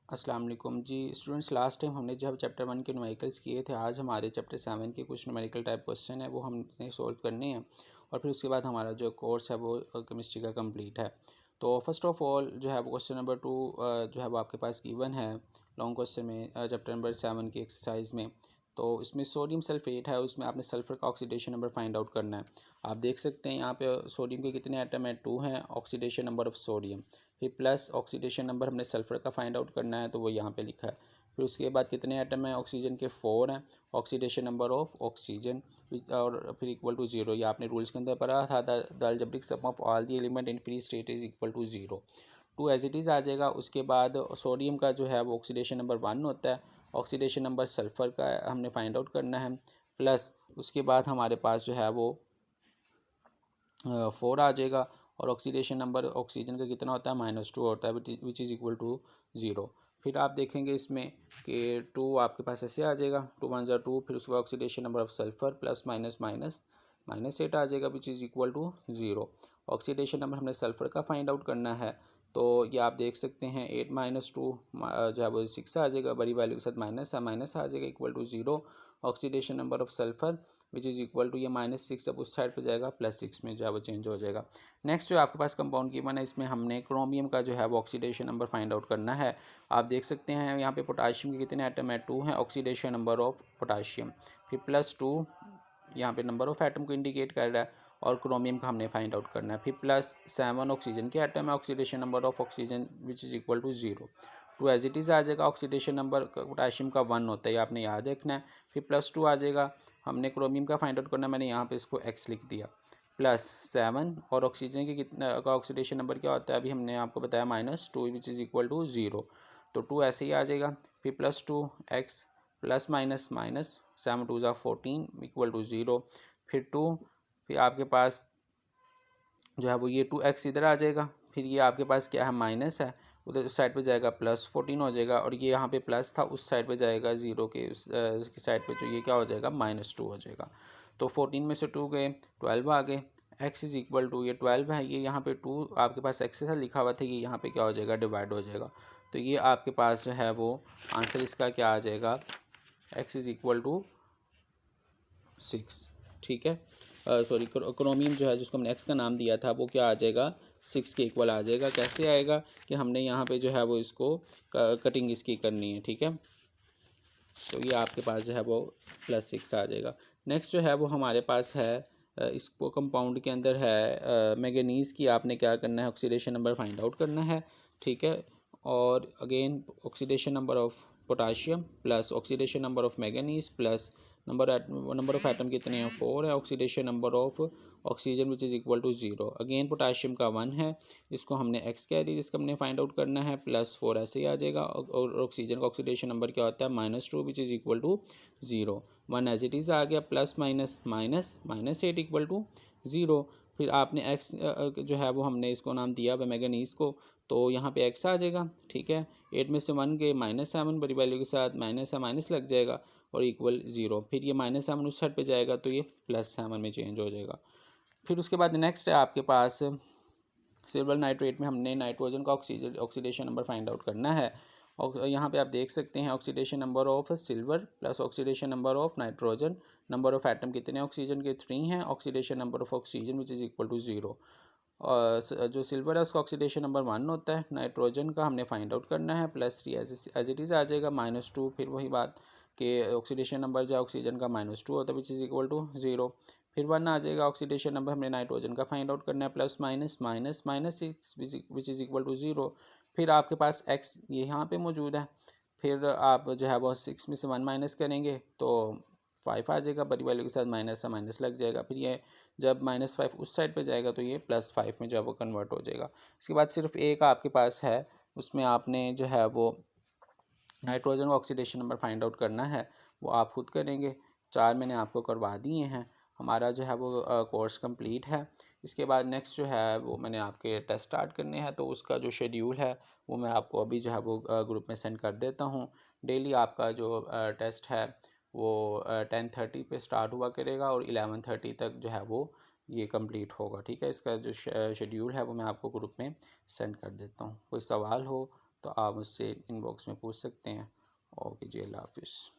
अस्सलाम वालेकुम जी students. Last time हमने जब चैप्टर 1 के न्यूमेरिकल्स किए थे, आज हमारे चैप्टर 7 के कुछ न्यूमेरिकल टाइप क्वेश्चन है वो हमने सॉल्व करने हैं और फिर उसके बाद हमारा जो कोर्स है वो केमिस्ट्री का कंप्लीट है। तो फर्स्ट ऑफ ऑल जो है वो क्वेश्चन नंबर 2 जो है वो आपके पास गिवन है लॉन्ग क्वेश्चन में चैप्टर नंबर 7 की एक्सरसाइज में। तो इसमें सोडियम सल्फेट है, उसमें आपने सल्फ़र का ऑक्सीडेशन नंबर फाइंड आउट करना है। आप देख सकते हैं यहाँ पे सोडियम के कितने एटम है, 2 हैं। ऑक्सीडेशन नंबर ऑफ सोडियम, फिर प्लस ऑक्सीडेशन नंबर हमने सल्फ़र का फाइंड आउट करना है, तो वो यहाँ पे लिखा है। फिर उसके बाद कितने एटम हैं ऑक्सीजन के, 4 हैं। ऑक्सीडेशन नंबर ऑफ ऑक्सीजन और फिर इक्वल टू 0। ये आपने रूल्स के अंदर पढ़ा था, the algebraic sum of all the element in free state is equal to 0। 2 as it is आ जाएगा। उसके बाद सोडियम का जो है वो ऑक्सीडेशन नंबर 1 होता है। ऑक्सीडेशन नंबर सल्फ़र का हमने फाइंड आउट करना है। प्लस उसके बाद हमारे पास जो है वो 4 आ जाएगा और ऑक्सीडेशन नंबर ऑक्सीजन का कितना होता है, -2 होता है, विच इज़ इक्वल टू 0। फिर आप देखेंगे इसमें कि 2 आपके पास ऐसे आ जाएगा, 2 1 ज़ा 2। फिर उसके बाद oxidation number of sulphur plus minus minus -8 आ जाएगा, which is equal to 0। Oxidation number हमने सल्फ़र का फाइंड आउट करना है, तो ये आप देख सकते हैं 8 - 2 जो है वो 6 आ जाएगा, बड़ी वैल्यू के साथ माइनस आ जाएगा, equal to 0। Oxidation number of sulphur which is equal to ये -6 जब उस साइड पे जाएगा +6 में जो है वो चेंज हो जाएगा। नेक्स्ट जो आपके पास कंपाउंड गिवन है, इसमें हमने क्रोमियम का जो है वो ऑक्सीडेशन नंबर फाइंड आउट करना है। आप देख सकते हैं यहाँ पे पोटाशियम के कितने एटम है, 2 हैं। ऑक्सीडेशन नंबर ऑफ पोटाशियम, फिर +2 यहाँ पे नंबर ऑफ एटम को इंडिकेट कर रहा है और क्रोमियम का हमने फाइंड आउट करना है। फिर +7 ऑक्सीजन के एटम है। Oxidation number of oxygen which is equal to 0। 2 as it is आ जाएगा। ऑक्सीडेशन नंबर पोटाशियम का 1 होता है, ये आपने याद रखना है। फिर +2 आ जाएगा। हमने क्रोमियम का फाइंड आउट करना है, मैंने यहाँ पे इसको x लिख दिया। +7 और ऑक्सीजन के कितना का ऑक्सीडेशन नंबर क्या होता है, अभी हमने आपको बताया -2 विच इज़ इक्वल टू 0। तो 2 ऐसे ही आ जाएगा। फिर +2 x प्लस माइनस माइनस 7 2 ज़ा 14 इक्वल टू 0। फिर 2, फिर आपके पास जो है वो ये 2x इधर आ जाएगा। फिर ये आपके पास क्या है, माइनस है, उधर उस साइड पे जाएगा +14 हो जाएगा और ये यहाँ पे प्लस था, उस साइड पे जाएगा 0 के उस की साइड पे, जो ये क्या हो जाएगा, -2 हो जाएगा। तो 14 में से 2 गए, 12 आ गए। x इज़ इक्वल टू ये 12 है, ये यहाँ पे 2 आपके पास x से लिखा हुआ था, ये यहाँ पे क्या हो जाएगा, डिवाइड हो जाएगा। तो ये आपके पास जो है वो आंसर इसका क्या आ जाएगा, x इज़ इक्वल टू 6। ठीक है, सॉरी, क्रोमियम जो है जिसको हमने एक्स का नाम दिया था वो क्या आ जाएगा, 6 के इक्वल आ जाएगा। कैसे आएगा कि हमने यहाँ पे जो है वो इसको कटिंग इसकी करनी है। ठीक है, तो ये आपके पास जो है वो +6 आ जाएगा। नेक्स्ट जो है वो हमारे पास है इसको कंपाउंड के अंदर है मैंगनीज़ की। आपने क्या करना है, ऑक्सीडेशन नंबर फाइंड आउट करना है। ठीक है, और again oxidation number of potassium plus oxidation number of manganese plus number of atom कितने हैं, 4 है। Oxidation number of oxygen which is equal to 0। Again potassium का 1 है, इसको हमने x कह दी, जिसका हमने फाइंड आउट करना है। +4 ऐसे ही आ जाएगा और ऑक्सीजन का ऑक्सीडेशन नंबर क्या होता है, -2 which is equal to 0। 1 as it is आ गया, plus minus minus -8 equal to 0। फिर आपने x जो है वो हमने इसको नाम दिया मैंगनीज़ को, तो यहाँ पे x आ जाएगा। ठीक है, 8 में से 1 गए, -7 बड़ी वैल्यू के साथ, माइनस है माइनस लग जाएगा और इक्वल 0। फिर ये -7 उस साइड पे जाएगा तो ये +7 में चेंज हो जाएगा। फिर उसके बाद नेक्स्ट है आपके पास सिल्वर नाइट्रेट में हमने नाइट्रोजन का ऑक्सीडेशन नंबर फाइंड आउट करना है। और यहाँ पे आप देख सकते हैं oxidation number of silver plus oxidation number of nitrogen, number of atom कितने ऑक्सीजन के, 3 हैं। Oxidation number of oxygen which is equal to 0। और जो सिल्वर है उसका ऑक्सीडेशन नंबर 1 होता है। नाइट्रोजन का हमने फाइंड आउट करना है, +3 एज इट इज़ आ जाएगा। -2 फिर वही बात कि ऑक्सीडेशन नंबर जो ऑक्सीजन का -2 होता है विच इज़ इक्वल टू 0। फिर 1 आ जाएगा। ऑक्सीडेशन नंबर हमने नाइट्रोजन का फाइंड आउट करना है, plus minus minus -6 which is equal to 0। फिर आपके पास x ये यहाँ पे मौजूद है। फिर आप जो है वो 6 में से 1 माइनस करेंगे तो 5 आ जाएगा, बड़ी वैल्यू के साथ माइनस से माइनस लग जाएगा। फिर ये जब -5 उस साइड पे जाएगा तो ये +5 में जो है वो कन्वर्ट हो जाएगा। इसके बाद सिर्फ एक आपके पास है, उसमें आपने जो है वो नाइट्रोजन का ऑक्सीडेशन नंबर फाइंड आउट करना है, वो आप खुद करेंगे। 4 मैंने आपको करवा दिए हैं। हमारा जो है वो कोर्स कंप्लीट है। इसके बाद नेक्स्ट जो है वो मैंने आपके टेस्ट स्टार्ट करने हैं, तो उसका जो शेड्यूल है वो मैं आपको अभी जो है वो ग्रुप में सेंड कर देता हूँ। डेली आपका जो टेस्ट है वो 10:30 पे स्टार्ट हुआ करेगा और 11:30 तक जो है वो ये कंप्लीट होगा। ठीक है, इसका जो शेड्यूल है वो मैं आपको ग्रुप में सेंड कर देता हूँ। कोई सवाल हो तो आप मुझसे इनबॉक्स में पूछ सकते हैं। ओके जी, अल्लाह हाफिज़।